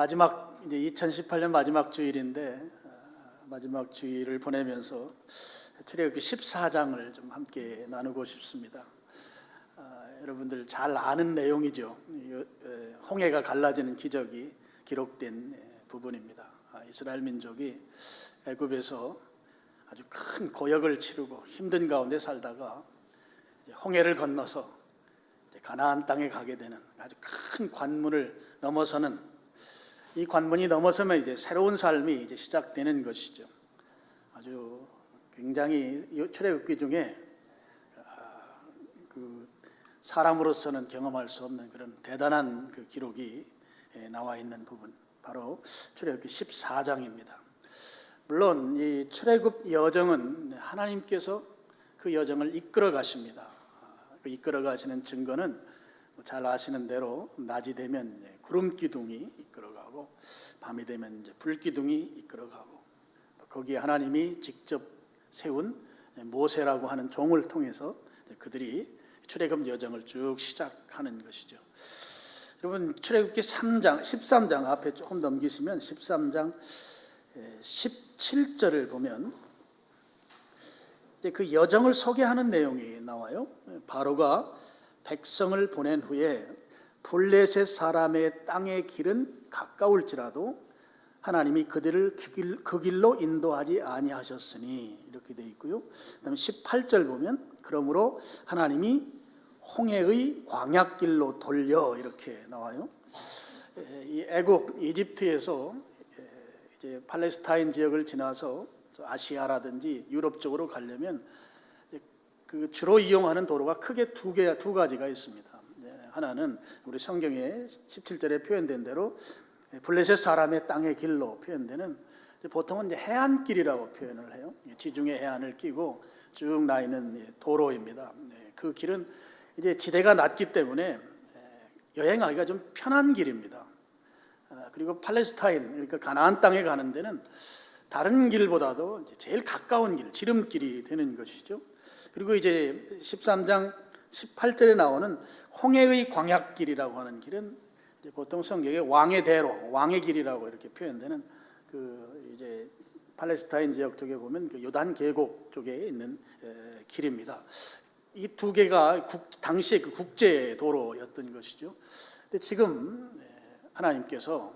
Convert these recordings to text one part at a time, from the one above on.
마지막 이제 2018년 마지막 주일인데 마지막 주일을 보내면서 출애굽기 14장을 좀 함께 나누고 싶습니다. 여러분들 잘 아는 내용이죠. 홍해가 갈라지는 기적이 기록된 부분입니다. 이스라엘 민족이 애굽에서 아주 큰 고역을 치르고 힘든 가운데 살다가 홍해를 건너서 가나안 땅에 가게 되는 아주 큰 관문을 넘어서는, 이 관문이 넘어서면 이제 새로운 삶이 이제 시작되는 것이죠. 아주 굉장히 출애굽기 중에 그 사람으로서는 경험할 수 없는 그런 대단한 그 기록이 나와 있는 부분, 바로 출애굽기 14장입니다. 물론 이 출애굽 여정은 하나님께서 그 여정을 이끌어 가십니다. 그 이끌어 가시는 증거는 잘 아시는 대로 낮이 되면 구름 기둥이 이끌어가고 밤이 되면 이제 불 기둥이 이끌어가고, 또 거기에 하나님이 직접 세운 모세라고 하는 종을 통해서 그들이 출애굽 여정을 쭉 시작하는 것이죠. 여러분, 출애굽기 3장, 13장 앞에 조금 넘기시면 13장 17절을 보면 그 여정을 소개하는 내용이 나와요. 바로가 백성을 보낸 후에 블레셋 사람의 땅의 길은 가까울지라도 하나님이 그들을 그 길로 인도하지 아니하셨으니, 이렇게 되어 있고요. 그다음에 18절 보면 그러므로 하나님이 홍해의 광야길로 돌려, 이렇게 나와요. 이 애굽, 이집트에서 이제 팔레스타인 지역을 지나서 아시아라든지 유럽 쪽으로 가려면 그 주로 이용하는 도로가 크게 두 가지가 있습니다. 하나는 우리 성경에 17절에 표현된 대로 블레셋 사람의 땅의 길로 표현되는, 보통은 이제 해안길이라고 표현을 해요. 지중해 해안을 끼고 쭉 나 있는 도로입니다. 그 길은 이제 지대가 낮기 때문에 여행하기가 좀 편한 길입니다. 그리고 팔레스타인, 그러니까 가나안 땅에 가는 데는 다른 길보다도 제일 가까운 길, 지름길이 되는 것이죠. 그리고 이제 13장 18절에 나오는 홍해의 광야길이라고 하는 길은 이제 보통 성경에 왕의 대로, 왕의 길이라고 이렇게 표현되는 그 이제 팔레스타인 지역 쪽에 보면 그 요단 계곡 쪽에 있는 길입니다. 이 두 개가 당시에 그 국제 도로였던 것이죠. 근데 지금 하나님께서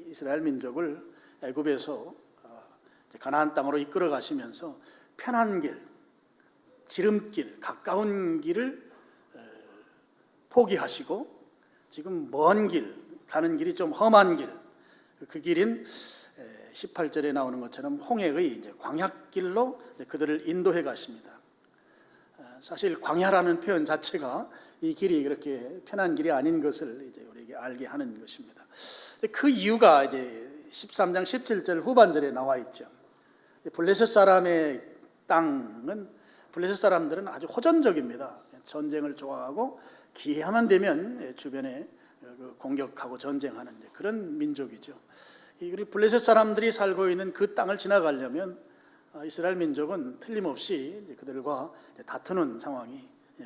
이스라엘 민족을 애굽에서 가나안 땅으로 이끌어 가시면서 편한 길, 지름길, 가까운 길을 포기하시고 지금 먼 길, 가는 길이 좀 험한 길, 그 길인 18절에 나오는 것처럼 홍해의 이제 광야길로 그들을 인도해 가십니다. 사실 광야라는 표현 자체가 이 길이 그렇게 편한 길이 아닌 것을 이제 우리에게 알게 하는 것입니다. 그 이유가 이제 13장 17절 후반절에 나와 있죠. 블레셋 사람의 땅은, 블레셋 사람들은 아주 호전적입니다. 전쟁을 좋아하고 기회만 되면 주변에 공격하고 전쟁하는 그런 민족이죠. 이 블레셋 사람들이 살고 있는 그 땅을 지나가려면 이스라엘 민족은 틀림없이 그들과 다투는 상황이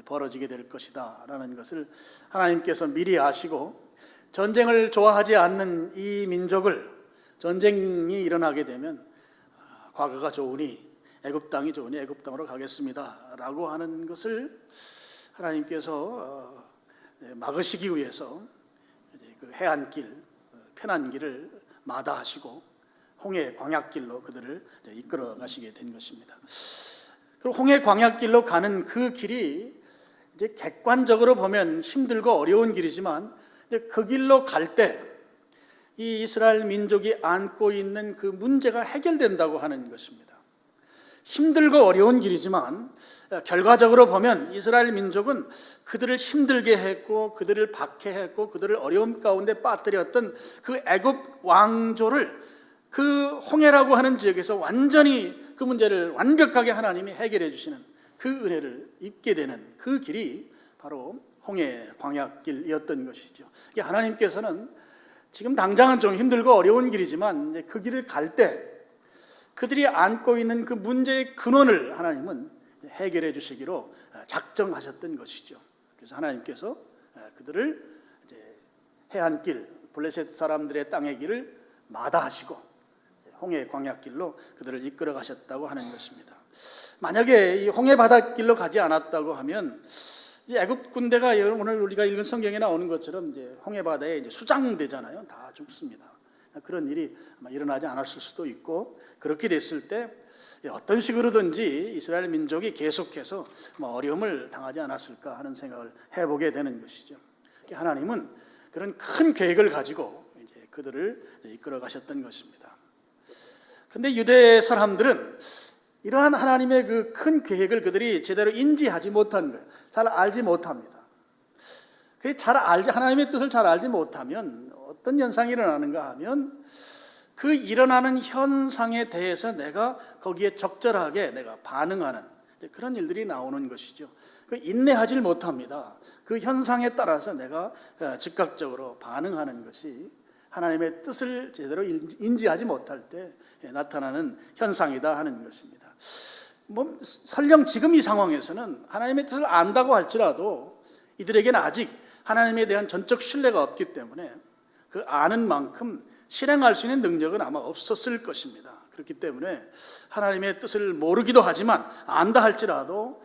벌어지게 될 것이다 라는 것을 하나님께서 미리 아시고, 전쟁을 좋아하지 않는 이 민족을 전쟁이 일어나게 되면 과거가 좋으니 애굽 땅이 좋으니 애굽 땅으로 가겠습니다 라고 하는 것을 하나님께서 막으시기 위해서 그 해안길, 편한 길을 마다하시고 홍해 광야길로 그들을 이끌어 가시게 된 것입니다. 그리고 홍해 광야길로 가는 그 길이 이제 객관적으로 보면 힘들고 어려운 길이지만 그 길로 갈 때 이 이스라엘 민족이 안고 있는 그 문제가 해결된다고 하는 것입니다. 힘들고 어려운 길이지만 결과적으로 보면 이스라엘 민족은 그들을 힘들게 했고 그들을 박해했고 그들을 어려움 가운데 빠뜨렸던 그 애굽 왕조를 그 홍해라고 하는 지역에서 완전히 그 문제를 완벽하게 하나님이 해결해 주시는 그 은혜를 입게 되는 그 길이 바로 홍해 광야길이었던 것이죠. 하나님께서는 지금 당장은 좀 힘들고 어려운 길이지만 그 길을 갈 때 그들이 안고 있는 그 문제의 근원을 하나님은 해결해 주시기로 작정하셨던 것이죠. 그래서 하나님께서 그들을 해안길, 블레셋 사람들의 땅의 길을 마다하시고 홍해 광야길로 그들을 이끌어 가셨다고 하는 것입니다. 만약에 이 홍해 바닷길로 가지 않았다고 하면 이제 애굽 군대가 오늘 우리가 읽은 성경에 나오는 것처럼 이제 홍해 바다에 이제 수장되잖아요. 다 죽습니다. 그런 일이 아마 일어나지 않았을 수도 있고, 그렇게 됐을 때 어떤 식으로든지 이스라엘 민족이 계속해서 어려움을 당하지 않았을까 하는 생각을 해보게 되는 것이죠. 하나님은 그런 큰 계획을 가지고 이제 그들을 이끌어 가셨던 것입니다. 그런데 유대 사람들은 이러한 하나님의 그 큰 계획을 그들이 제대로 인지하지 못한 거예요. 잘 알지 못합니다. 하나님의 뜻을 잘 알지 못하면 어떤 현상이 일어나는가 하면 그 일어나는 현상에 대해서 내가 거기에 적절하게 내가 반응하는 그런 일들이 나오는 것이죠. 인내하지 못합니다. 그 현상에 따라서 내가 즉각적으로 반응하는 것이 하나님의 뜻을 제대로 인지하지 못할 때 나타나는 현상이다 하는 것입니다. 설령 지금 이 상황에서는 하나님의 뜻을 안다고 할지라도 이들에게는 아직 하나님에 대한 전적 신뢰가 없기 때문에 그 아는 만큼 실행할 수 있는 능력은 아마 없었을 것입니다. 그렇기 때문에 하나님의 뜻을 모르기도 하지만 안다 할지라도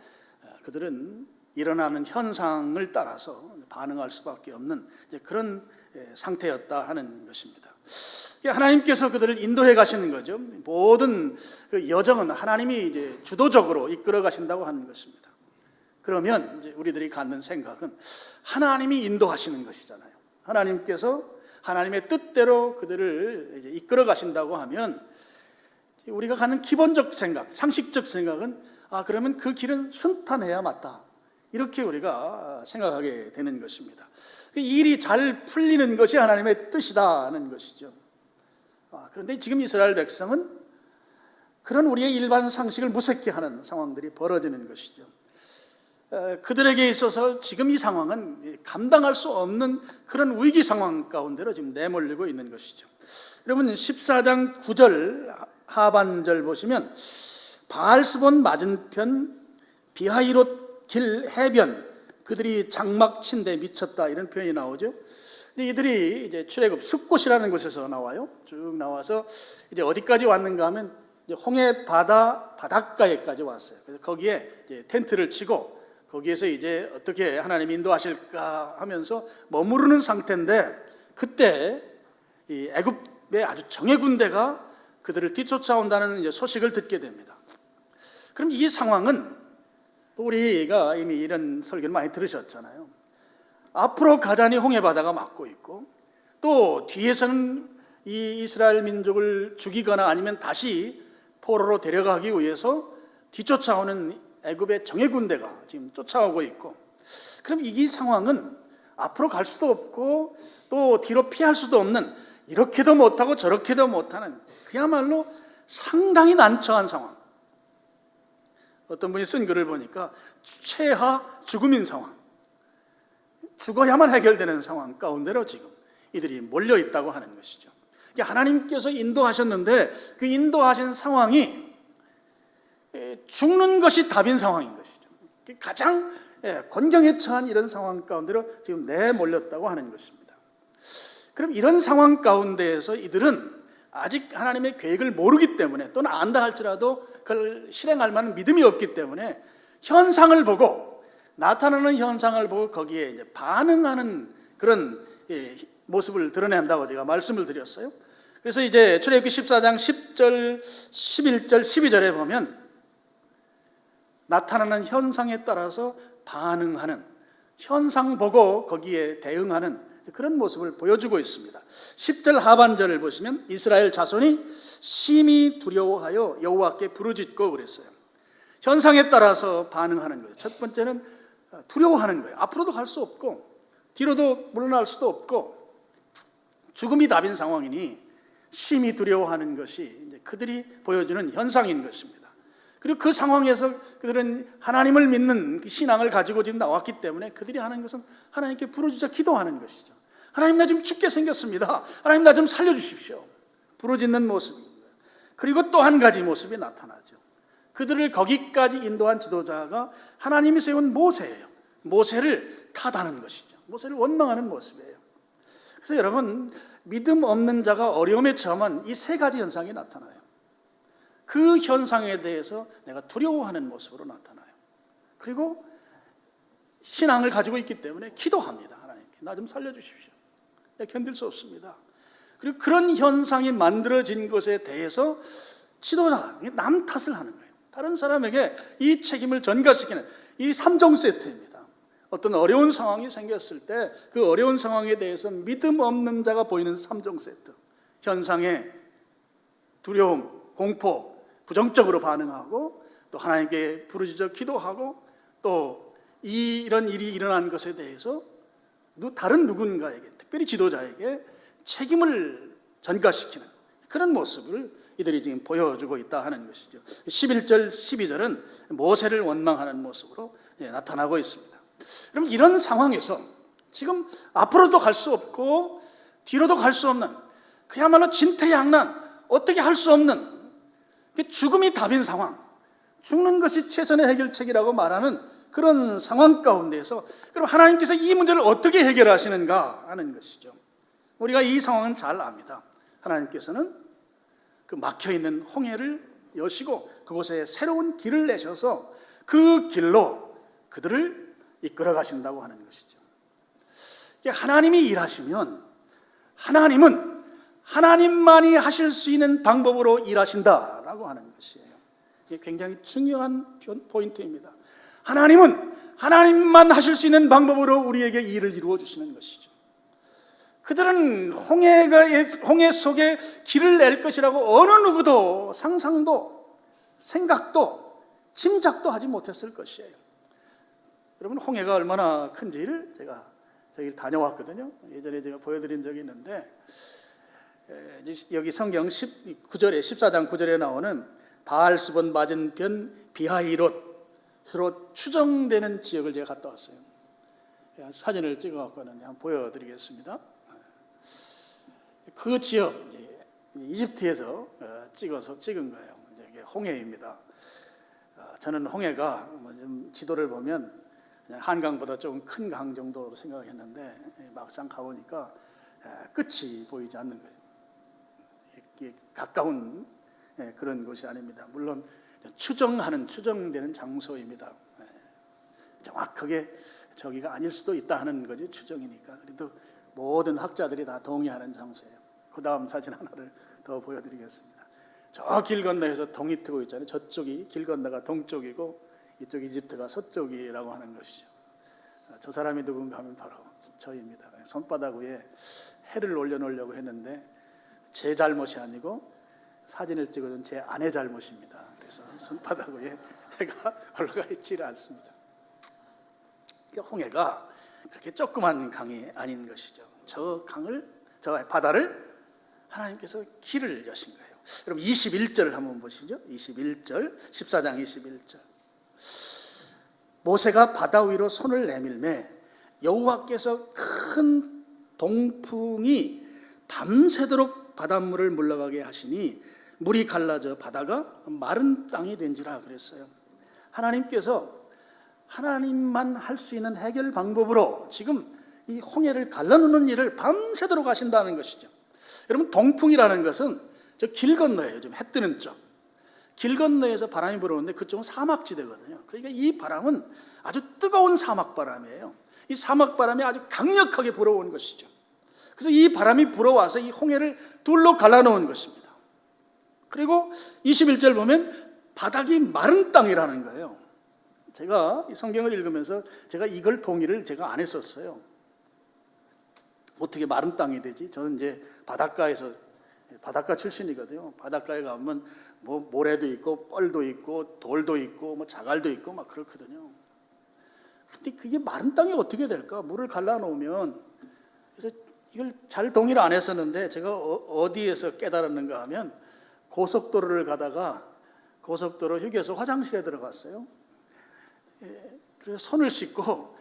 그들은 일어나는 현상을 따라서 반응할 수밖에 없는 그런 상태였다 하는 것입니다. 하나님께서 그들을 인도해 가시는 거죠. 모든 그 여정은 하나님이 이제 주도적으로 이끌어 가신다고 하는 것입니다. 그러면 이제 우리들이 갖는 생각은 하나님이 인도하시는 것이잖아요. 하나님께서 하나님의 뜻대로 그들을 이제 이끌어 가신다고 하면 우리가 갖는 기본적 생각, 상식적 생각은 그러면 그 길은 순탄해야 맞다. 이렇게 우리가 생각하게 되는 것입니다. 이 일이 잘 풀리는 것이 하나님의 뜻이다는 것이죠. 그런데 지금 이스라엘 백성은 그런 우리의 일반 상식을 무색해 하는 상황들이 벌어지는 것이죠. 그들에게 있어서 지금 이 상황은 감당할 수 없는 그런 위기 상황 가운데로 지금 내몰리고 있는 것이죠. 여러분 14장 9절 하반절 보시면 바알스본 맞은편 비하이롯 길 해변 그들이 장막 친데 미쳤다 이런 표현이 나오죠. 근데 이들이 이제 출애굽 숫곳이라는 곳에서 나와요. 쭉 나와서 이제 어디까지 왔는가 하면 이제 홍해 바닷가에까지 왔어요. 그래서 거기에 이제 텐트를 치고 거기에서 이제 어떻게 하나님이 인도하실까 하면서 머무르는 상태인데 그때 이 애굽의 아주 정예 군대가 그들을 뒤쫓아온다는 이제 소식을 듣게 됩니다. 그럼 이 상황은 우리가 이미 이런 설교를 많이 들으셨잖아요. 앞으로 가자니 홍해 바다가 막고 있고 또 뒤에서는 이 이스라엘 민족을 죽이거나 아니면 다시 포로로 데려가기 위해서 뒤쫓아오는 애굽의 정예 군대가 지금 쫓아오고 있고, 그럼 이 상황은 앞으로 갈 수도 없고 또 뒤로 피할 수도 없는, 이렇게도 못하고 저렇게도 못하는 그야말로 상당히 난처한 상황. 어떤 분이 쓴 글을 보니까 최하 죽음인 상황, 죽어야만 해결되는 상황 가운데로 지금 이들이 몰려 있다고 하는 것이죠. 하나님께서 인도하셨는데 그 인도하신 상황이 죽는 것이 답인 상황인 것이죠. 가장 곤경에 처한 이런 상황 가운데로 지금 내몰렸다고 하는 것입니다. 그럼 이런 상황 가운데에서 이들은 아직 하나님의 계획을 모르기 때문에, 또는 안다 할지라도 그걸 실행할 만한 믿음이 없기 때문에 현상을 보고, 나타나는 현상을 보고 거기에 이제 반응하는 그런 모습을 드러낸다고 제가 말씀을 드렸어요. 그래서 이제 출애굽기 14장 10절, 11절, 12절에 보면 나타나는 현상에 따라서 반응하는, 현상 보고 거기에 대응하는 그런 모습을 보여주고 있습니다. 10절 하반절을 보시면 이스라엘 자손이 심히 두려워하여 여호와께 부르짖고 그랬어요. 현상에 따라서 반응하는 거예요. 첫 번째는 두려워하는 거예요. 앞으로도 갈 수 없고 뒤로도 물러날 수도 없고 죽음이 답인 상황이니 심히 두려워하는 것이 이제 그들이 보여주는 현상인 것입니다. 그리고 그 상황에서 그들은 하나님을 믿는 그 신앙을 가지고 지금 나왔기 때문에 그들이 하는 것은 하나님께 부르짖어 기도하는 것이죠. 하나님, 나 지금 죽게 생겼습니다. 하나님, 나 좀 살려주십시오. 부르짖는 모습입니다. 그리고 또 한 가지 모습이 나타나죠. 그들을 거기까지 인도한 지도자가 하나님이 세운 모세예요. 모세를 탓하는 것이죠. 모세를 원망하는 모습이에요. 그래서 여러분, 믿음 없는 자가 어려움에 처하면 이 세 가지 현상이 나타나요. 그 현상에 대해서 내가 두려워하는 모습으로 나타나요. 그리고 신앙을 가지고 있기 때문에 기도합니다. 하나님께 나 좀 살려주십시오. 내가 견딜 수 없습니다. 그리고 그런 현상이 만들어진 것에 대해서 지도자, 남 탓을 하는 거예요. 다른 사람에게 이 책임을 전가시키는 이 3종 세트입니다. 어떤 어려운 상황이 생겼을 때 그 어려운 상황에 대해서 믿음 없는 자가 보이는 3종 세트. 현상에 두려움, 공포, 부정적으로 반응하고 또 하나님께 부르짖어 기도하고 또 이런 일이 일어난 것에 대해서 다른 누군가에게, 특별히 지도자에게 책임을 전가시키는 그런 모습을 이들이 지금 보여주고 있다 하는 것이죠. 11절, 12절은 모세를 원망하는 모습으로 나타나고 있습니다. 그럼 이런 상황에서 지금 앞으로도 갈 수 없고 뒤로도 갈 수 없는 그야말로 진퇴양난, 어떻게 할 수 없는 죽음이 답인 상황, 죽는 것이 최선의 해결책이라고 말하는 그런 상황 가운데에서 그럼 하나님께서 이 문제를 어떻게 해결하시는가 하는 것이죠. 우리가 이 상황은 잘 압니다. 하나님께서는 그 막혀있는 홍해를 여시고 그곳에 새로운 길을 내셔서 그 길로 그들을 이끌어 가신다고 하는 것이죠. 하나님이 일하시면 하나님은 하나님만이 하실 수 있는 방법으로 일하신다라고 하는 것이에요. 이게 굉장히 중요한 포인트입니다. 하나님은 하나님만 하실 수 있는 방법으로 우리에게 일을 이루어 주시는 것이죠. 그들은 홍해 속에 길을 낼 것이라고 어느 누구도 상상도 생각도 짐작도 하지 못했을 것이에요. 여러분, 홍해가 얼마나 큰지를 제가 저기 다녀왔거든요. 예전에 제가 보여드린 적이 있는데 여기 성경 19절에 14장 9절에 나오는 바알스본 맞은편 비하히롯으로 추정되는 지역을 제가 갔다 왔어요. 사진을 찍어갖고 왔는데 한번 보여드리겠습니다. 그 지역 이집트에서 찍어서 찍은 거예요. 이게 홍해입니다. 저는 홍해가 좀 지도를 보면 한강보다 조금 큰 강 정도로 생각했는데 막상 가보니까 끝이 보이지 않는 거예요. 가까운 그런 곳이 아닙니다. 물론 추정되는 장소입니다. 정확하게 저기가 아닐 수도 있다 하는 거지, 추정이니까. 그래도 모든 학자들이 다 동의하는 장소예요. 그 다음 사진 하나를 더 보여드리겠습니다. 저 길 건너에서 동이 트고 있잖아요. 저쪽이 길 건너가 동쪽이고 이쪽 이집트가 서쪽이라고 하는 것이죠. 저 사람이 누군가 하면 바로 저입니다. 손바닥 위에 해를 올려놓으려고 했는데 제 잘못이 아니고 사진을 찍어준 제 아내 잘못입니다. 그래서 손바닥 위에 해가 올라가 있지를 않습니다. 홍해가 그렇게 조그만 강이 아닌 것이죠. 저 바다를 하나님께서 길을 여신 거예요. 그럼 21절을 한번 보시죠. 21절, 14장 21절. 모세가 바다 위로 손을 내밀매 여호와께서 큰 동풍이 밤새도록 바닷물을 물러가게 하시니 물이 갈라져 바다가 마른 땅이 된지라 그랬어요. 하나님께서 하나님만 할 수 있는 해결 방법으로 지금 이 홍해를 갈라놓는 일을 밤새도록 하신다는 것이죠. 여러분, 동풍이라는 것은 저 길 건너에요. 좀 해 뜨는 쪽. 길 건너에서 바람이 불어오는데 그쪽은 사막지대거든요. 그러니까 이 바람은 아주 뜨거운 사막바람이에요. 이 사막바람이 아주 강력하게 불어온 것이죠. 그래서 이 바람이 불어와서 이 홍해를 둘로 갈라놓은 것입니다. 그리고 21절 보면 바닥이 마른 땅이라는 거예요. 제가 이 성경을 읽으면서 제가 이걸 동의를 제가 안 했었어요. 어떻게 마른 땅이 되지? 저는 이제 바닷가 출신이거든요. 바닷가에 가면 뭐 모래도 있고 뻘도 있고 돌도 있고 뭐 자갈도 있고 막 그렇거든요. 근데 그게 마른 땅이 어떻게 될까? 물을 갈라놓으면. 그래서 이걸 잘 동의를 안 했었는데 제가 어디에서 깨달았는가 하면 고속도로를 가다가 고속도로 휴게소 화장실에 들어갔어요. 그래서 손을 씻고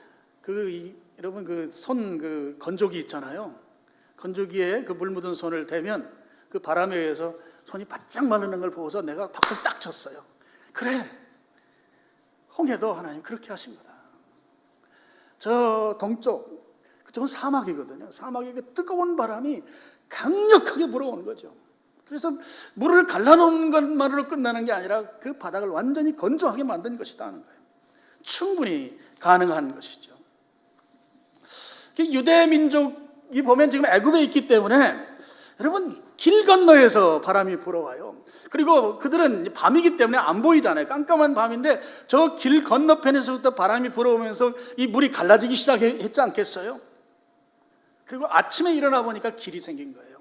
여러분 그 손 건조기 있잖아요. 건조기에 그 물 묻은 손을 대면 그 바람에 의해서 손이 바짝 마르는 걸 보고서 내가 박수를 딱 쳤어요. 그래, 홍해도 하나님 그렇게 하신 거다. 저 동쪽 그쪽은 사막이거든요. 사막에 그 뜨거운 바람이 강력하게 불어오는 거죠. 그래서 물을 갈라놓은 것만으로 끝나는 게 아니라 그 바닥을 완전히 건조하게 만든 것이다 하는 거예요. 충분히 가능한 것이죠. 유대 민족이 보면 지금 애굽에 있기 때문에 여러분 길 건너에서 바람이 불어와요. 그리고 그들은 밤이기 때문에 안 보이잖아요. 깜깜한 밤인데 저 길 건너편에서부터 바람이 불어오면서 이 물이 갈라지기 시작했지 않겠어요? 그리고 아침에 일어나 보니까 길이 생긴 거예요.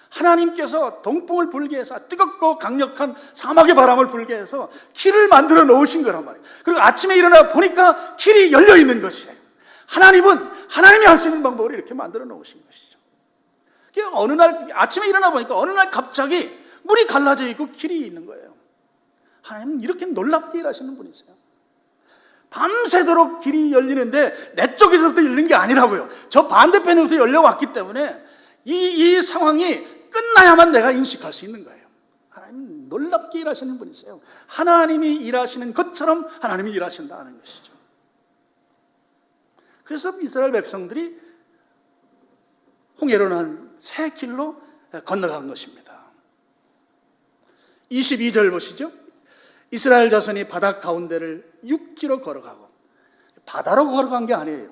하나님께서 동풍을 불게 해서 뜨겁고 강력한 사막의 바람을 불게 해서 길을 만들어 놓으신 거란 말이에요. 그리고 아침에 일어나 보니까 길이 열려 있는 것이에요. 하나님은 하나님이 하시는 방법으로 이렇게 만들어 놓으신 것이죠. 어느 날 아침에 일어나 보니까 어느 날 갑자기 물이 갈라져 있고 길이 있는 거예요. 하나님은 이렇게 놀랍게 일하시는 분이세요. 밤새도록 길이 열리는데 내 쪽에서부터 열린 게 아니라고요. 저 반대편으로부터 열려왔기 때문에 이 상황이 끝나야만 내가 인식할 수 있는 거예요. 하나님은 놀랍게 일하시는 분이세요. 하나님이 일하시는 것처럼 하나님이 일하신다는 것이죠. 그래서 이스라엘 백성들이 홍해로 난 새 길로 건너간 것입니다. 22절 보시죠. 이스라엘 자손이 바다 가운데를 육지로 걸어가고, 바다로 걸어간 게 아니에요.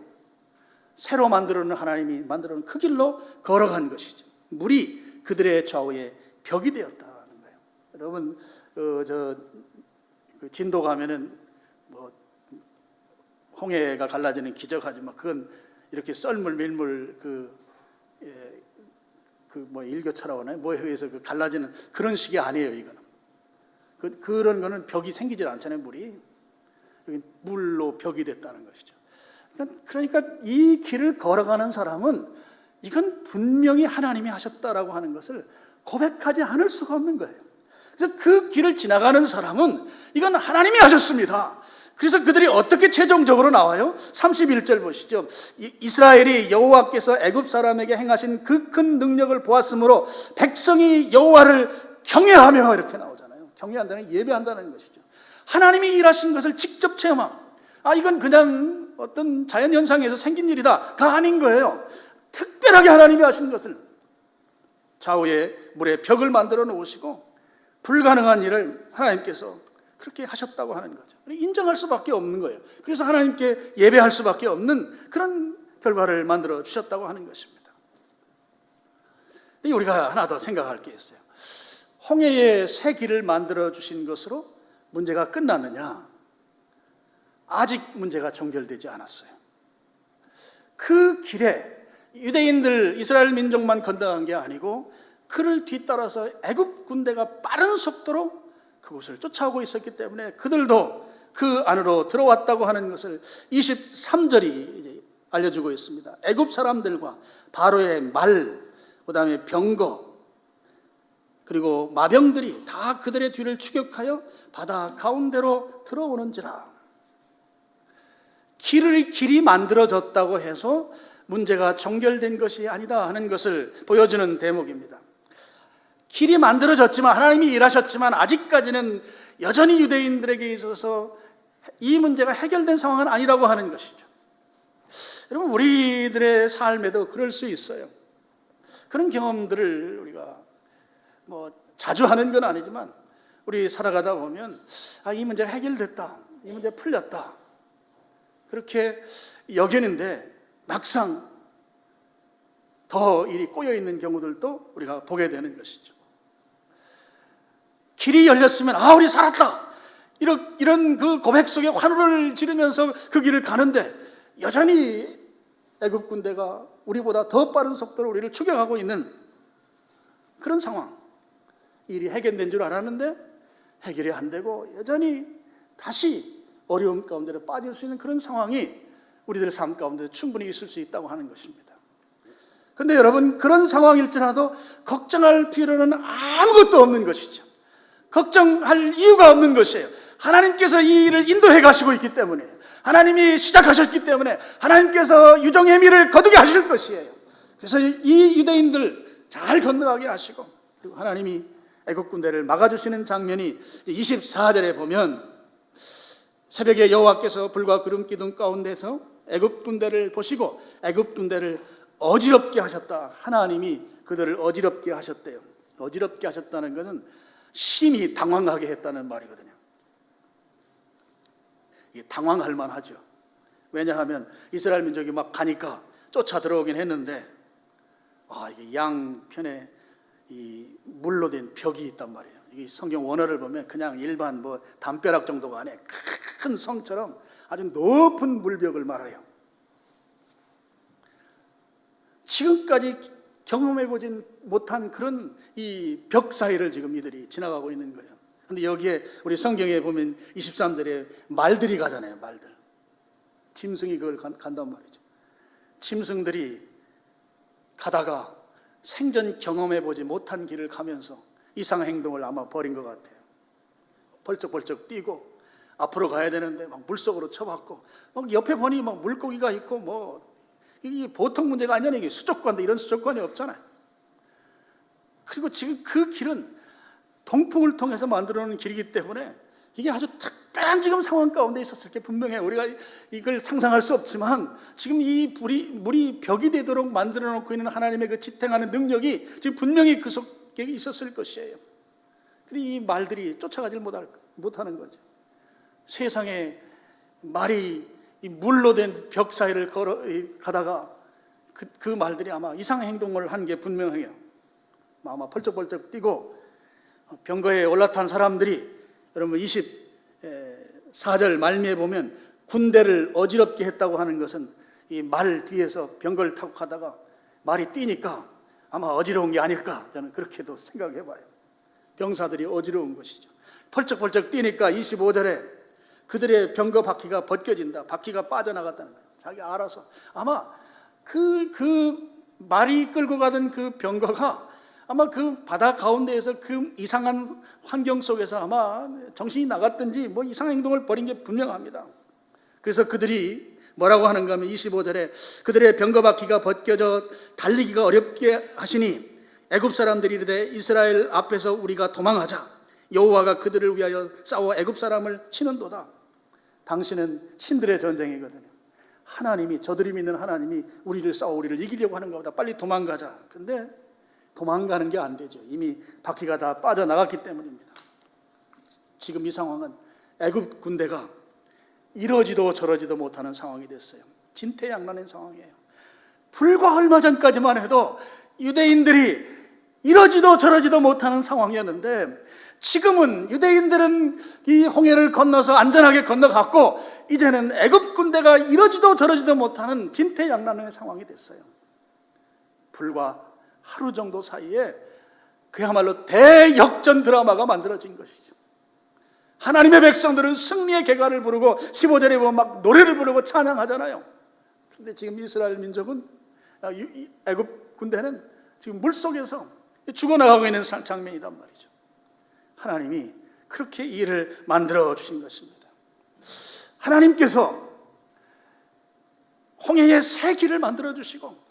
새로 만들어놓은 하나님이 만들어놓은 그 길로 걸어간 것이죠. 물이 그들의 좌우에 벽이 되었다는 거예요. 여러분 진도 가면은 뭐 홍해가 갈라지는 기적하지만 그건 이렇게 썰물 밀물 뭐 일교차라고 하나요? 뭐에 의해서 갈라지는 그런 식이 아니에요. 이거는 그런 거는 벽이 생기질 않잖아요. 물이 물로 벽이 됐다는 것이죠. 그러니까 이 길을 걸어가는 사람은 이건 분명히 하나님이 하셨다라고 하는 것을 고백하지 않을 수가 없는 거예요. 그래서 그 길을 지나가는 사람은 이건 하나님이 하셨습니다. 그래서 그들이 어떻게 최종적으로 나와요? 31절 보시죠. 이스라엘이 여호와께서 애굽 사람에게 행하신 그 큰 능력을 보았으므로 백성이 여호와를 경외하며 이렇게 나오잖아요. 경외한다는 예배한다는 것이죠. 하나님이 일하신 것을 직접 체험함. 이건 그냥 어떤 자연현상에서 생긴 일이다가 아닌 거예요. 특별하게 하나님이 하신 것을 좌우에 물에 벽을 만들어 놓으시고 불가능한 일을 하나님께서 그렇게 하셨다고 하는 거죠. 인정할 수밖에 없는 거예요. 그래서 하나님께 예배할 수밖에 없는 그런 결과를 만들어 주셨다고 하는 것입니다. 우리가 하나 더 생각할 게 있어요. 홍해의 새 길을 만들어 주신 것으로 문제가 끝났느냐? 아직 문제가 종결되지 않았어요. 그 길에 유대인들, 이스라엘 민족만 건너간 게 아니고 그를 뒤따라서 애굽 군대가 빠른 속도로 그곳을 쫓아오고 있었기 때문에 그들도 그 안으로 들어왔다고 하는 것을 23절이 이제 알려주고 있습니다. 애굽 사람들과 바로의 말, 그 다음에 병거, 그리고 마병들이 다 그들의 뒤를 추격하여 바다 가운데로 들어오는지라. 길이 만들어졌다고 해서 문제가 종결된 것이 아니다 하는 것을 보여주는 대목입니다. 길이 만들어졌지만 하나님이 일하셨지만 아직까지는 여전히 유대인들에게 있어서 이 문제가 해결된 상황은 아니라고 하는 것이죠. 여러분 우리들의 삶에도 그럴 수 있어요. 그런 경험들을 우리가 뭐 자주 하는 건 아니지만 우리 살아가다 보면 이 문제가 해결됐다, 이 문제 풀렸다 그렇게 여기는데 막상 더 일이 꼬여있는 경우들도 우리가 보게 되는 것이죠. 길이 열렸으면 우리 살았다 이런 그 고백 속에 환호를 지르면서 그 길을 가는데 여전히 애굽 군대가 우리보다 더 빠른 속도로 우리를 추격하고 있는 그런 상황. 일이 해결된 줄 알았는데 해결이 안 되고 여전히 다시 어려움 가운데로 빠질 수 있는 그런 상황이 우리들의 삶 가운데 충분히 있을 수 있다고 하는 것입니다. 그런데 여러분 그런 상황일지라도 걱정할 필요는 아무것도 없는 것이죠. 걱정할 이유가 없는 것이에요. 하나님께서 이 일을 인도해 가시고 있기 때문에, 하나님이 시작하셨기 때문에 하나님께서 유종의 미를 거두게 하실 것이에요. 그래서 이 유대인들 잘 건너가게 하시고 그리고 하나님이 애국 군대를 막아주시는 장면이 24절에 보면 새벽에 여호와께서 불과 구름 기둥 가운데서 애굽 군대를 보시고 애굽 군대를 어지럽게 하셨다. 하나님이 그들을 어지럽게 하셨대요. 어지럽게 하셨다는 것은 심히 당황하게 했다는 말이거든요. 이게 당황할 만하죠. 왜냐하면 이스라엘 민족이 막 가니까 쫓아 들어오긴 했는데 이게 양편에 이 물로 된 벽이 있단 말이에요. 이 성경 원어를 보면 그냥 일반 담벼락 정도가 아니에요. 큰 성처럼 아주 높은 물벽을 말해요. 지금까지 경험해보진 못한 그런 이 벽 사이를 지금 이들이 지나가고 있는 거예요. 근데 여기에 우리 성경에 보면 23절에 말들이 가잖아요. 말들. 짐승이 그걸 간단 말이죠. 짐승들이 가다가 생전 경험해보지 못한 길을 가면서 이상한 행동을 아마 벌인 것 같아요. 벌쩍벌쩍 뛰고 앞으로 가야 되는데 막 물속으로 쳐박고 막 옆에 보니 막 물고기가 있고 이게 보통 문제가 아니잖아요. 이게 수족관도 이런 수족관이 없잖아요. 그리고 지금 그 길은 동풍을 통해서 만들어 놓은 길이기 때문에 이게 아주 특별한 지금 상황 가운데 있었을 게 분명해요. 우리가 이걸 상상할 수 없지만 지금 이 물이 벽이 되도록 만들어 놓고 있는 하나님의 그 지탱하는 능력이 지금 분명히 그 속에 있었을 것이에요. 그리고 이 말들이 쫓아가질 못하는 거죠. 세상에 말이 이 물로 된 벽 사이를 가다가 그 말들이 아마 이상한 행동을 한 게 분명해요. 아마 벌쩍벌쩍 뛰고 병거에 올라탄 사람들이 여러분 24절 말미에 보면 군대를 어지럽게 했다고 하는 것은 이 말 뒤에서 병거를 타고 가다가 말이 뛰니까 아마 어지러운 게 아닐까 저는 그렇게도 생각해봐요. 병사들이 어지러운 것이죠. 펄쩍펄쩍 뛰니까 25절에 그들의 병거 바퀴가 벗겨진다. 바퀴가 빠져나갔다는 거예요. 자기 알아서 아마 그 말이 끌고 가던 그 병거가 아마 그 바다 가운데에서 그 이상한 환경 속에서 아마 정신이 나갔든지 이상한 행동을 벌인 게 분명합니다. 그래서 그들이 뭐라고 하는가 하면 25절에 그들의 병거 바퀴가 벗겨져 달리기가 어렵게 하시니 애굽 사람들이 이르되 이스라엘 앞에서 우리가 도망하자. 여호와가 그들을 위하여 싸워 애굽 사람을 치는도다. 당신은 신들의 전쟁이거든요. 하나님이 저들이 믿는 하나님이 우리를 이기려고 하는가 보다. 빨리 도망가자. 근데 도망가는 게 안 되죠. 이미 바퀴가 다 빠져나갔기 때문입니다. 지금 이 상황은 애굽 군대가 이러지도 저러지도 못하는 상황이 됐어요. 진퇴양난의 상황이에요. 불과 얼마 전까지만 해도 유대인들이 이러지도 저러지도 못하는 상황이었는데 지금은 유대인들은 이 홍해를 건너서 안전하게 건너갔고 이제는 애굽 군대가 이러지도 저러지도 못하는 진퇴양난의 상황이 됐어요. 불과 하루 정도 사이에 그야말로 대역전 드라마가 만들어진 것이죠. 하나님의 백성들은 승리의 개가를 부르고 15절에 보면 막 노래를 부르고 찬양하잖아요. 그런데 지금 이스라엘 민족은 애굽 군대는 지금 물속에서 죽어나가고 있는 장면이란 말이죠. 하나님이 그렇게 이 일을 만들어 주신 것입니다. 하나님께서 홍해의 새 길을 만들어 주시고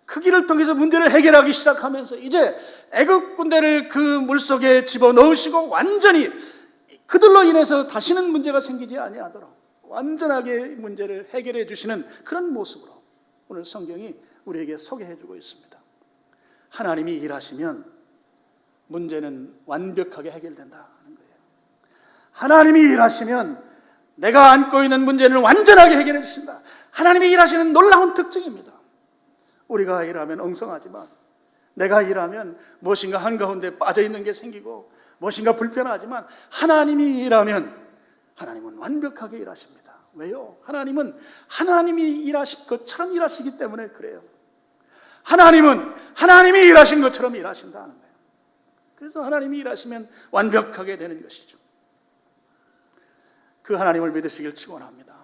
그 길을 통해서 문제를 해결하기 시작하면서 이제 애굽 군대를 그 물속에 집어넣으시고 완전히 그들로 인해서 다시는 문제가 생기지 아니하도록 완전하게 문제를 해결해 주시는 그런 모습으로 오늘 성경이 우리에게 소개해 주고 있습니다. 하나님이 일하시면 문제는 완벽하게 해결된다 하는 거예요. 하나님이 일하시면 내가 안고 있는 문제는 완전하게 해결해 주신다. 하나님이 일하시는 놀라운 특징입니다. 우리가 일하면 엉성하지만 내가 일하면 무엇인가 한가운데 빠져있는 게 생기고 무엇인가 불편하지만 하나님이 일하면 하나님은 완벽하게 일하십니다. 왜요? 하나님은 하나님이 일하실 것처럼 일하시기 때문에 그래요. 하나님은 하나님이 일하신 것처럼 일하신다는 거예요. 그래서 하나님이 일하시면 완벽하게 되는 것이죠. 그 하나님을 믿으시길 축원합니다.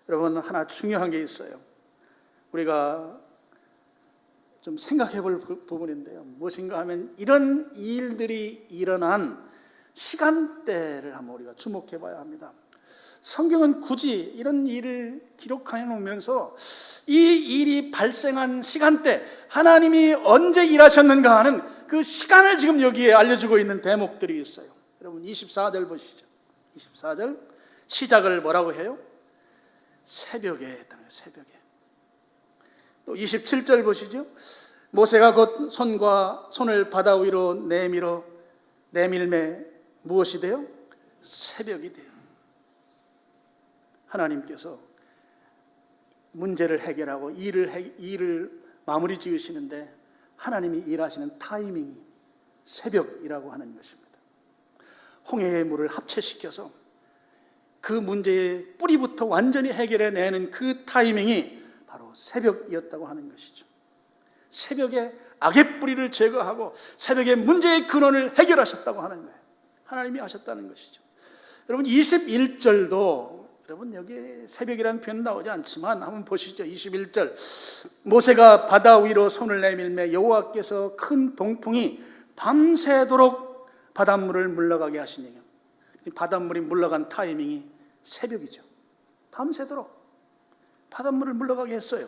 여러분 하나 중요한 게 있어요. 우리가 좀 생각해 볼 부분인데요. 무엇인가 하면 이런 일들이 일어난 시간대를 한번 우리가 주목해 봐야 합니다. 성경은 굳이 이런 일을 기록해 놓으면서 이 일이 발생한 시간대, 하나님이 언제 일하셨는가 하는 그 시간을 지금 여기에 알려주고 있는 대목들이 있어요. 여러분 24절 보시죠. 24절 시작을 뭐라고 해요? 새벽에 했다는 거예요. 새벽에. 또 27절 보시죠. 모세가 곧 손을 바다 위로 내밀매 무엇이 돼요? 새벽이 돼요. 하나님께서 문제를 해결하고 일을 마무리 지으시는데 하나님이 일하시는 타이밍이 새벽이라고 하는 것입니다. 홍해의 물을 합체시켜서 그 문제의 뿌리부터 완전히 해결해내는 그 타이밍이 바로 새벽이었다고 하는 것이죠. 새벽에 악의 뿌리를 제거하고 새벽에 문제의 근원을 해결하셨다고 하는 거예요. 하나님이 하셨다는 것이죠. 여러분 21절도 여러분 여기 새벽이라는 표현 나오지 않지만 한번 보시죠. 21절 모세가 바다 위로 손을 내밀매 여호와께서 큰 동풍이 밤새도록 바닷물을 물러가게 하시니 바닷물이 물러간 타이밍이 새벽이죠. 밤새도록 바닷물을 물러가게 했어요.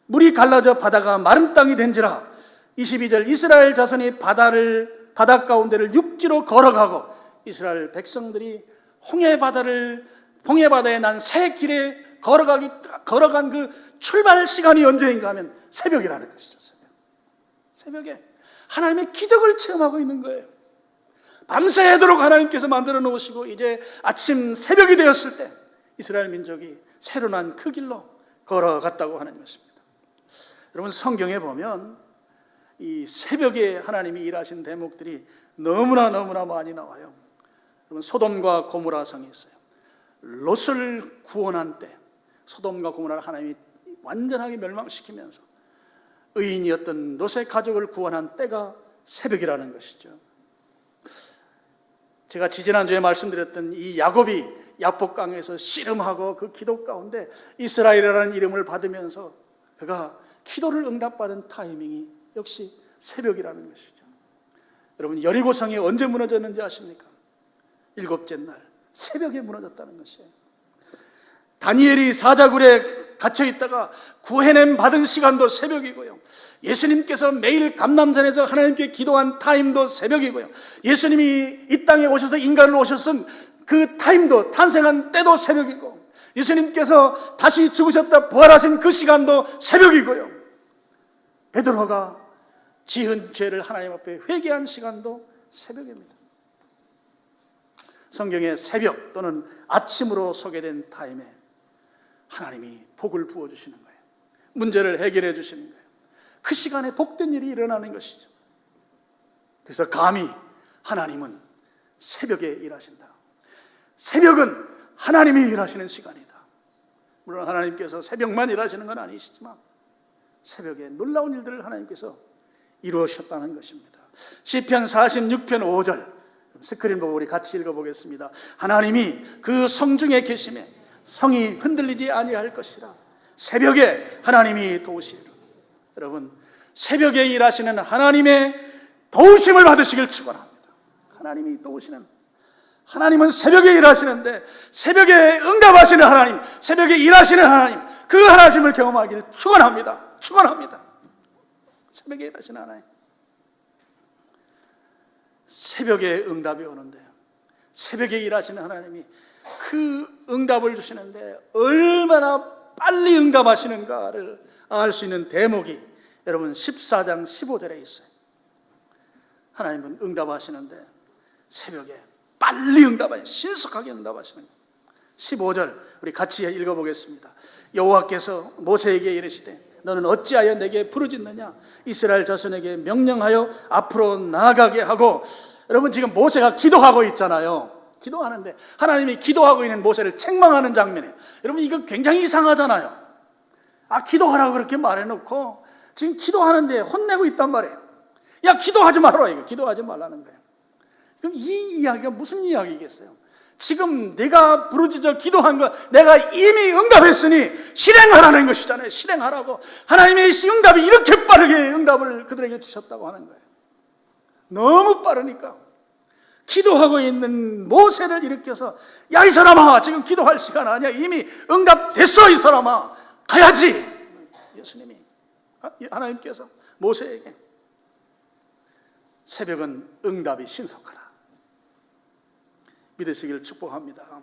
물이 갈라져 바다가 마른 땅이 된지라. 22절 이스라엘 자손이 바다 가운데를 육지로 걸어가고 이스라엘 백성들이 홍해바다에 난 새 길에 걸어간 그 출발 시간이 언제인가 하면 새벽이라는 것이죠. 새벽에 하나님의 기적을 체험하고 있는 거예요. 밤새도록 하나님께서 만들어 놓으시고 이제 아침 새벽이 되었을 때 이스라엘 민족이 새로 난 그 길로 걸어갔다고 하는 것입니다. 여러분 성경에 보면 이 새벽에 하나님이 일하신 대목들이 너무나 많이 나와요. 여러분 소돔과 고모라 성이 있어요. 롯을 구원한 때 소돔과 고모라를 하나님이 완전하게 멸망시키면서 의인이었던 롯의 가족을 구원한 때가 새벽이라는 것이죠. 제가 지지난주에 말씀드렸던 이 야곱이 야복강에서 씨름하고 그 기도 가운데 이스라엘이라는 이름을 받으면서 그가 기도를 응답받은 타이밍이 역시 새벽이라는 것이죠. 여러분 여리고성이 언제 무너졌는지 아십니까? 7째 날 새벽에 무너졌다는 것이에요. 다니엘이 사자굴에 갇혀있다가 구해냄 받은 시간도 새벽이고요. 예수님께서 매일 감람산에서 하나님께 기도한 타임도 새벽이고요. 예수님이 이 땅에 오셔서 인간을 오셨은 그 타임도 탄생한 때도 새벽이고 예수님께서 다시 죽으셨다 부활하신 그 시간도 새벽이고요. 베드로가 지은 죄를 하나님 앞에 회개한 시간도 새벽입니다. 성경의 새벽 또는 아침으로 소개된 타임에 하나님이 복을 부어주시는 거예요. 문제를 해결해 주시는 거예요. 그 시간에 복된 일이 일어나는 것이죠. 그래서 감히 하나님은 새벽에 일하신다. 새벽은 하나님이 일하시는 시간이다. 물론 하나님께서 새벽만 일하시는 건 아니시지만 새벽에 놀라운 일들을 하나님께서 이루셨다는 것입니다. 시편 46편 5절 스크린 보고 우리 같이 읽어보겠습니다. 하나님이 그 성중에 계심에 성이 흔들리지 아니할 것이라. 새벽에 하나님이 도우시리라. 여러분 새벽에 일하시는 하나님의 도우심을 받으시길 축원합니다. 하나님이 도우시는 하나님은 새벽에 일하시는데 새벽에 응답하시는 하나님, 새벽에 일하시는 하나님, 그 하나님을 경험하기를 축원합니다. 축원합니다. 새벽에 일하시는 하나님. 새벽에 응답이 오는데 새벽에 일하시는 하나님이 그 응답을 주시는데 얼마나 빨리 응답하시는가를 알 수 있는 대목이 여러분 14장 15절에 있어요. 하나님은 응답하시는데 새벽에 빨리 응답하시는, 신속하게 응답하시는 거예요. 15절 우리 같이 읽어보겠습니다. 여호와께서 모세에게 이르시되 너는 어찌하여 내게 부르짖느냐? 이스라엘 자손에게 명령하여 앞으로 나아가게 하고. 여러분 지금 모세가 기도하고 있잖아요. 기도하는데 하나님이 기도하고 있는 모세를 책망하는 장면이에요. 여러분 이거 굉장히 이상하잖아요. 기도하라고 그렇게 말해놓고 지금 기도하는데 혼내고 있단 말이에요. 야 기도하지 말아라. 이거 기도하지 말라는 거예요. 그럼 이 이야기가 무슨 이야기겠어요? 지금 내가 부르짖어 기도한 거 내가 이미 응답했으니 실행하라는 것이잖아요. 실행하라고. 하나님의 응답이 이렇게 빠르게 응답을 그들에게 주셨다고 하는 거예요. 너무 빠르니까 기도하고 있는 모세를 일으켜서 야 이 사람아 지금 기도할 시간 아니야. 이미 응답됐어. 이 사람아 가야지. 예수님이 하나님께서 모세에게 새벽은 응답이 신속하다 믿으시길 축복합니다.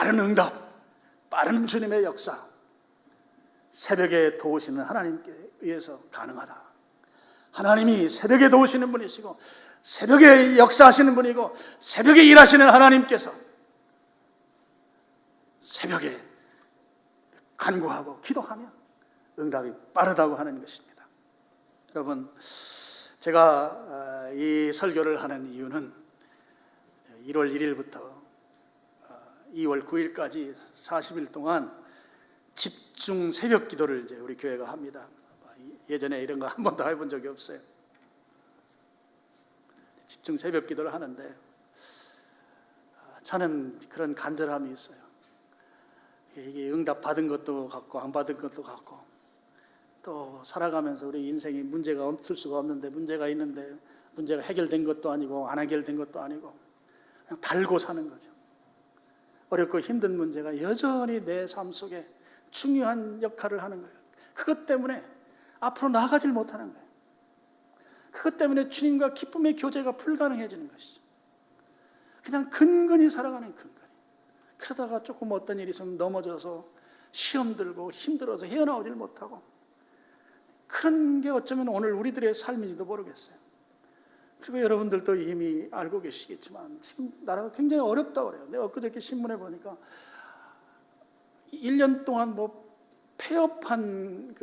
빠른 응답, 빠른 주님의 역사, 새벽에 도우시는 하나님께 의해서 가능하다. 하나님이 새벽에 도우시는 분이시고 새벽에 역사하시는 분이고 새벽에 일하시는 하나님께서 새벽에 간구하고 기도하면 응답이 빠르다고 하는 것입니다. 여러분, 제가 이 설교를 하는 이유는 1월 1일부터 2월 9일까지 40일 동안 집중 새벽 기도를 이제 우리 교회가 합니다. 예전에 이런 거 한 번도 해본 적이 없어요. 집중 새벽 기도를 하는데 저는 그런 간절함이 있어요. 이게 응답 받은 것도 같고 안 받은 것도 같고, 또 살아가면서 우리 인생이 문제가 없을 수가 없는데 문제가 있는데 문제가 해결된 것도 아니고 안 해결된 것도 아니고 그냥 달고 사는 거죠. 어렵고 힘든 문제가 여전히 내 삶 속에 중요한 역할을 하는 거예요. 그것 때문에 앞으로 나아가질 못하는 거예요. 그것 때문에 주님과 기쁨의 교제가 불가능해지는 것이죠. 그냥 근근히 살아가는 근근히. 그러다가 조금 어떤 일이 있으면 넘어져서 시험 들고 힘들어서 헤어나오질 못하고, 그런 게 어쩌면 오늘 우리들의 삶인지도 모르겠어요. 그리고 여러분들도 이미 알고 계시겠지만 지금 나라가 굉장히 어렵다고 그래요. 내가 엊그저께 신문에 보니까 1년 동안 폐업한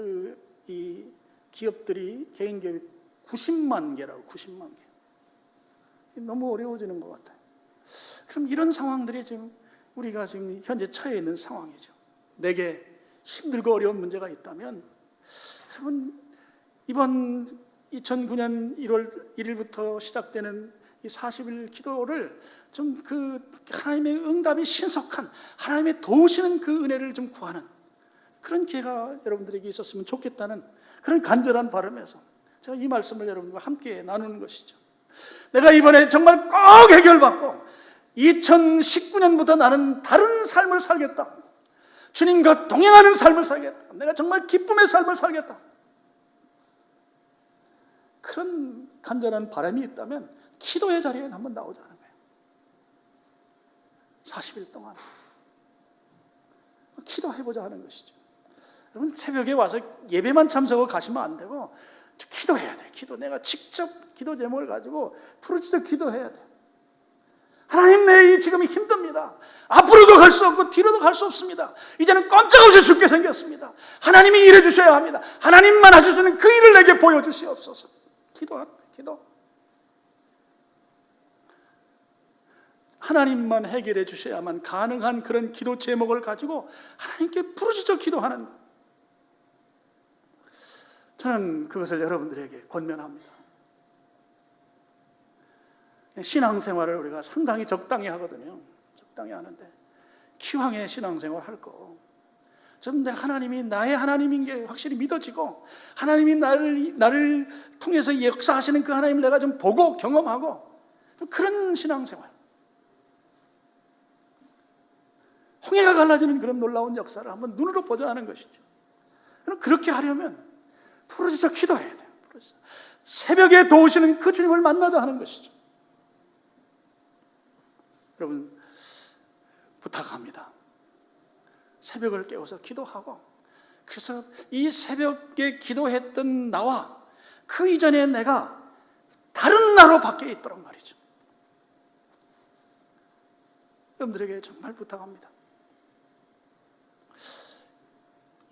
이 기업들이, 개인 기업이 90만 개라고, 90만 개. 너무 어려워지는 것 같아요. 그럼 이런 상황들이 지금 우리가 지금 현재 처해 있는 상황이죠. 내게 힘들고 어려운 문제가 있다면, 여러분, 이번 2009년 1월 1일부터 시작되는 이 40일 기도를 좀 하나님의 응답이 신속한, 하나님의 도우시는 그 은혜를 좀 구하는 그런 기회가 여러분들에게 있었으면 좋겠다는 그런 간절한 바람에서 제가 이 말씀을 여러분과 함께 나누는 것이죠. 내가 이번에 정말 꼭 해결받고 2019년부터 나는 다른 삶을 살겠다. 주님과 동행하는 삶을 살겠다. 내가 정말 기쁨의 삶을 살겠다. 그런 간절한 바람이 있다면 기도의 자리에 한번 나오자는 거예요. 40일 동안 기도해보자 하는 것이죠. 여러분, 새벽에 와서 예배만 참석하고 가시면 안 되고 기도해야 돼요. 기도. 내가 직접 기도 제목을 가지고 부르짖어 기도해야 돼요. 하나님, 내 지금 힘듭니다. 앞으로도 갈 수 없고 뒤로도 갈 수 없습니다. 이제는 꼼짝없이 죽게 생겼습니다. 하나님이 일해 주셔야 합니다. 하나님만 하실 수 있는 그 일을 내게 보여주시옵소서. 기도하는 거예요. 기도. 하나님만 해결해 주셔야만 가능한 그런 기도 제목을 가지고 하나님께 부르짖어 기도하는 것. 저는 그것을 여러분들에게 권면합니다. 신앙생활을 우리가 상당히 적당히 하거든요. 적당히 하는데 기왕에 신앙생활 할 거, 좀 하나님이 나의 하나님인 게 확실히 믿어지고, 하나님이 나를 통해서 역사하시는 그 하나님을 내가 좀 보고 경험하고, 그런 신앙생활, 홍해가 갈라지는 그런 놀라운 역사를 한번 눈으로 보자 하는 것이죠. 그럼 그렇게 하려면 부르짖어 기도해야 돼요. 부르짖어. 새벽에 도우시는 그 주님을 만나자 하는 것이죠. 여러분, 부탁합니다. 새벽을 깨워서 기도하고, 그래서 이 새벽에 기도했던 나와 그 이전에 내가 다른 나로 바뀌어 있도록 말이죠. 여러분들에게 정말 부탁합니다.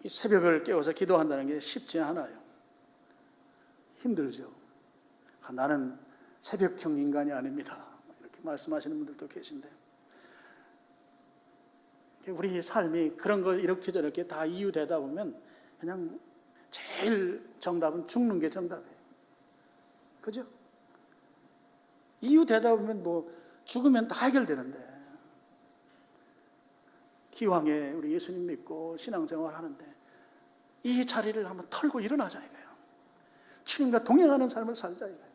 이 새벽을 깨워서 기도한다는 게 쉽지 않아요. 힘들죠. 나는 새벽형 인간이 아닙니다. 이렇게 말씀하시는 분들도 계신데, 우리 삶이 그런 걸 이렇게 저렇게 다 이유되다 보면 그냥 제일 정답은 죽는 게 정답이에요. 그죠? 이유되다 보면 죽으면 다 해결되는데, 기왕에 우리 예수님 믿고 신앙생활 하는데 이 자리를 한번 털고 일어나자 이거예요. 주님과 동행하는 삶을 살자 이거예요.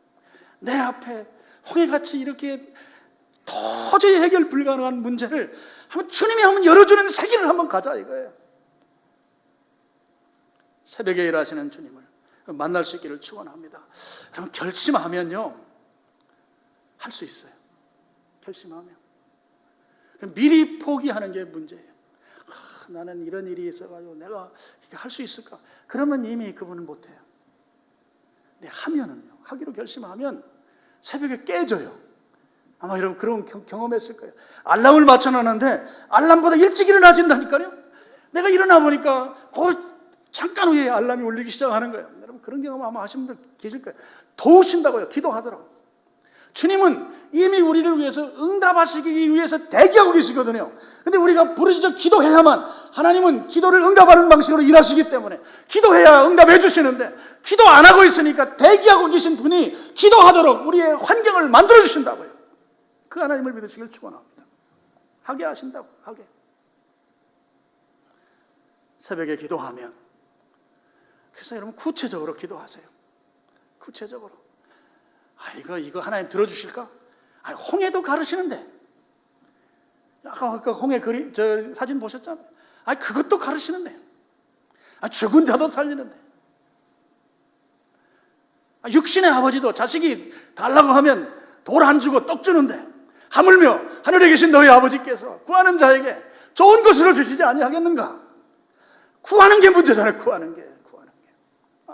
내 앞에 홍해같이 이렇게 도저히 해결 불가능한 문제를 주님이 한번 열어주는 세기를 한번 가자 이거예요. 새벽에 일하시는 주님을 만날 수 있기를 축원합니다. 그럼 결심하면요, 할 수 있어요. 결심하면. 미리 포기하는 게 문제예요. 나는 이런 일이 있어가지고 내가 이렇게 할 수 있을까? 그러면 이미 그분은 못해요. 근데 하면은요, 하기로 결심하면 새벽에 깨져요. 아마 여러분 그런 경험했을 거예요. 알람을 맞춰놨는데 알람보다 일찍 일어나진다니까요. 내가 일어나 보니까 잠깐 후에 알람이 울리기 시작하는 거예요. 여러분 그런 경험 아마 하신 분들 계실 거예요. 도우신다고요. 기도하더라고요. 주님은 이미 우리를 위해서 응답하시기 위해서 대기하고 계시거든요. 근데 우리가 부르짖어 기도해야만, 하나님은 기도를 응답하는 방식으로 일하시기 때문에 기도해야 응답해 주시는데, 기도 안 하고 있으니까 대기하고 계신 분이 기도하도록 우리의 환경을 만들어 주신다고요. 그 하나님을 믿으시길 축원합니다. 하게 하신다고. 하게. 새벽에 기도하면, 그래서 여러분 구체적으로 기도하세요. 구체적으로. 이거 하나님 들어주실까? 홍해도 가르시는데. 아까 홍해 사진 보셨잖아요. 그것도 가르시는데. 죽은 자도 살리는데. 육신의 아버지도 자식이 달라고 하면 돌 안 주고 떡 주는데, 하물며 하늘에 계신 너희 아버지께서 구하는 자에게 좋은 것으로 주시지 아니하겠는가? 구하는 게 문제잖아요. 구하는 게.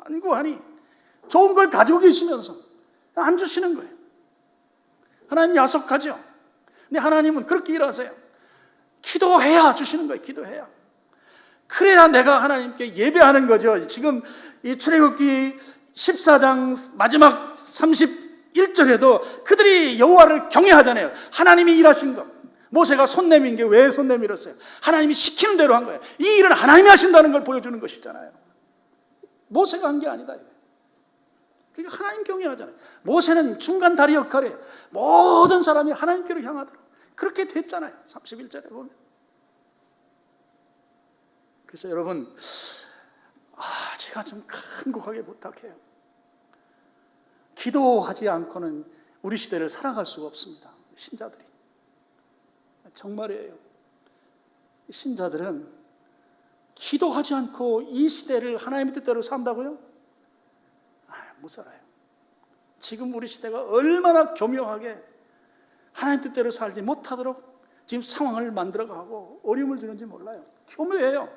안 구하니 좋은 걸 가지고 계시면서 안 주시는 거예요. 하나님 야속하죠. 근데 하나님은 그렇게 일하세요. 기도해야 주시는 거예요. 기도해야. 그래야 내가 하나님께 예배하는 거죠. 지금 이 출애굽기 14장 마지막 31절에도 그들이 여호와를 경외하잖아요. 하나님이 일하신 것. 모세가 손 내민 게 왜 손 내밀었어요? 하나님이 시키는 대로 한 거예요. 이 일은 하나님이 하신다는 걸 보여주는 것이잖아요. 모세가 한 게 아니다. 그러니까 하나님 경외하잖아요. 모세는 중간 다리 역할에 모든 사람이 하나님께로 향하도록 그렇게 됐잖아요. 31절에 보면. 그래서 여러분, 제가 좀 간곡하게 부탁해요. 기도하지 않고는 우리 시대를 살아갈 수가 없습니다. 신자들이. 정말이에요. 신자들은 기도하지 않고 이 시대를 하나님의 뜻대로 산다고요? 못 살아요. 지금 우리 시대가 얼마나 교묘하게 하나님 뜻대로 살지 못하도록 지금 상황을 만들어가고 어려움을 주는지 몰라요. 교묘해요.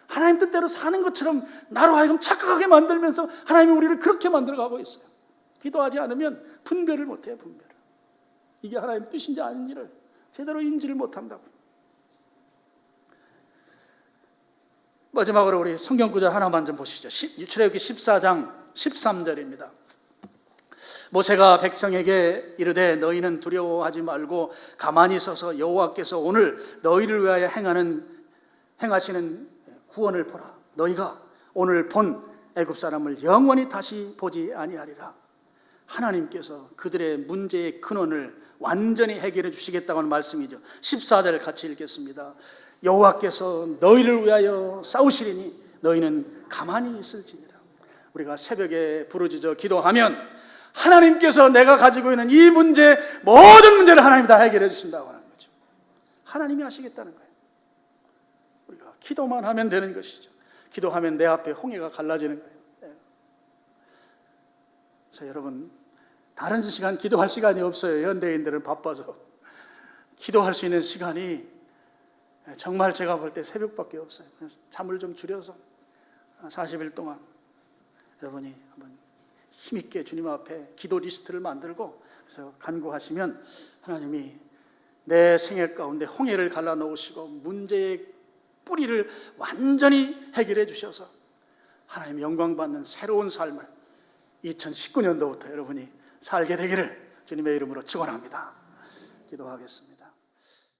하나님 뜻대로 사는 것처럼 나로 하여금 착각하게 만들면서 하나님이 우리를 그렇게 만들어가고 있어요. 기도하지 않으면 분별을 못해요. 분별을. 이게 하나님 뜻인지 아닌지를 제대로 인지를 못한다고. 마지막으로 우리 성경 구절 하나만 좀 보시죠. 출애굽기 14장 13절입니다. 모세가 백성에게 이르되 너희는 두려워하지 말고 가만히 서서 여호와께서 오늘 너희를 위하여 행하시는 구원을 보라. 너희가 오늘 본 애굽 사람을 영원히 다시 보지 아니하리라. 하나님께서 그들의 문제의 근원을 완전히 해결해 주시겠다고 하는 말씀이죠. 14절 같이 읽겠습니다. 여호와께서 너희를 위하여 싸우시리니 너희는 가만히 있을지니라. 우리가 새벽에 부르짖어 기도하면 하나님께서 내가 가지고 있는 이 문제, 모든 문제를 하나님이 다 해결해 주신다고 하는 거죠. 하나님이 하시겠다는 거예요. 우리가 기도만 하면 되는 것이죠. 기도하면 내 앞에 홍해가 갈라지는 거예요. 그래서 여러분, 다른 시간 기도할 시간이 없어요. 현대인들은 바빠서. 기도할 수 있는 시간이 정말 제가 볼 때 새벽밖에 없어요. 그래서 잠을 좀 줄여서 40일 동안 여러분이 한번 힘있게 주님 앞에 기도 리스트를 만들고 그래서 간구하시면 하나님이 내 생애 가운데 홍해를 갈라놓으시고 문제의 뿌리를 완전히 해결해 주셔서 하나님 영광 받는 새로운 삶을 2019년도부터 여러분이 살게 되기를 주님의 이름으로 축원합니다. 기도하겠습니다.